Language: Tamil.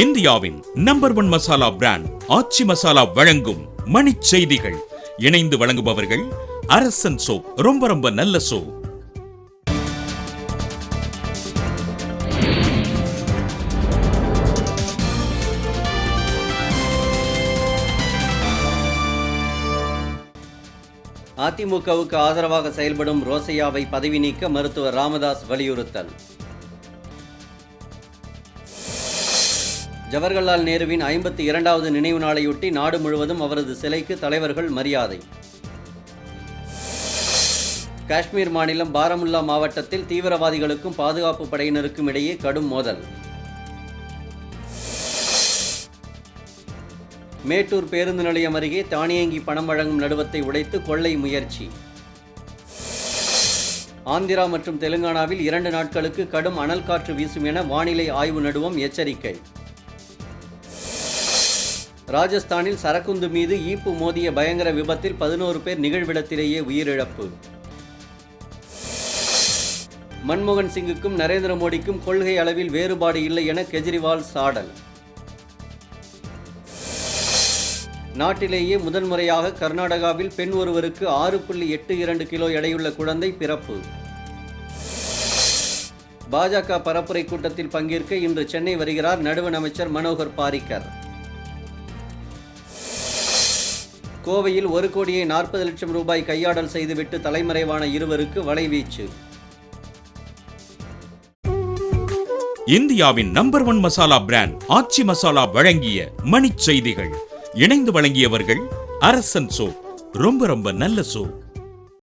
இந்தியாவின் நம்பர் 1 மசாலா பிராண்ட் ஆச்சி மசாலா வழங்கும் மணிச் செய்திகள். இணைந்து வழங்குபவர்கள் அரசன் சோப். ரொம்ப ரொம்ப நல்ல சோப். அதிமுகவுக்கு ஆதரவாக செயல்படும் ரோசையாவை பதவி நீக்க மருத்துவர் ராமதாஸ் வலியுறுத்தல். ஜவஹர்லால் நேருவின் 52வது நினைவு நாளையொட்டி நாடு முழுவதும் அவரது சிலைக்கு தலைவர்கள் மரியாதை. காஷ்மீர் மாநிலம் பாரமுல்லா மாவட்டத்தில் தீவிரவாதிகளுக்கும் பாதுகாப்பு படையினருக்கும் இடையே கடும் மோதல். மேட்டூர் பேருந்து நிலையம் அருகே தானியங்கி பணம் வழங்கும் நடுவத்தை உடைத்து கொள்ளை முயற்சி. ஆந்திரா மற்றும் தெலுங்கானாவில் 2 நாட்களுக்கு கடும் அனல் காற்று வீசும் என வானிலை ஆய்வு நடுவம் எச்சரிக்கை. ராஜஸ்தானில் சரக்குந்து மீது ஈப்பு மோதிய பயங்கர விபத்தில் 11 பேர் நிகழ்விடத்திலேயே உயிரிழப்பு. மன்மோகன் சிங்குக்கும் நரேந்திர மோடிக்கும் கொள்கை அளவில் வேறுபாடு இல்லை என கெஜ்ரிவால் சாடல். நாட்டிலேயே முதன்முறையாக கர்நாடகாவில் பெண் ஒருவருக்கு 6.82 கிலோ எடையுள்ள குழந்தை பிறப்பு. பாஜக பரப்புரை கூட்டத்தில் பங்கேற்க இன்று சென்னை வருகிறார் நடுவண் அமைச்சர் மனோகர் பாரிக்கர். கோவையில் 1,40 லட்சம் ரூபாய் கையாடல் செய்துவிட்டு தலைமறைவான இருவருக்கு வலைவீச்சு. இந்தியாவின் நம்பர் 1 மசாலா பிராண்ட் ஆச்சி மசாலா வழங்கிய மணிச் செய்திகள். இணைந்து வழங்கியவர்கள் அரசன் சோப். ரொம்ப ரொம்ப நல்ல சோப்.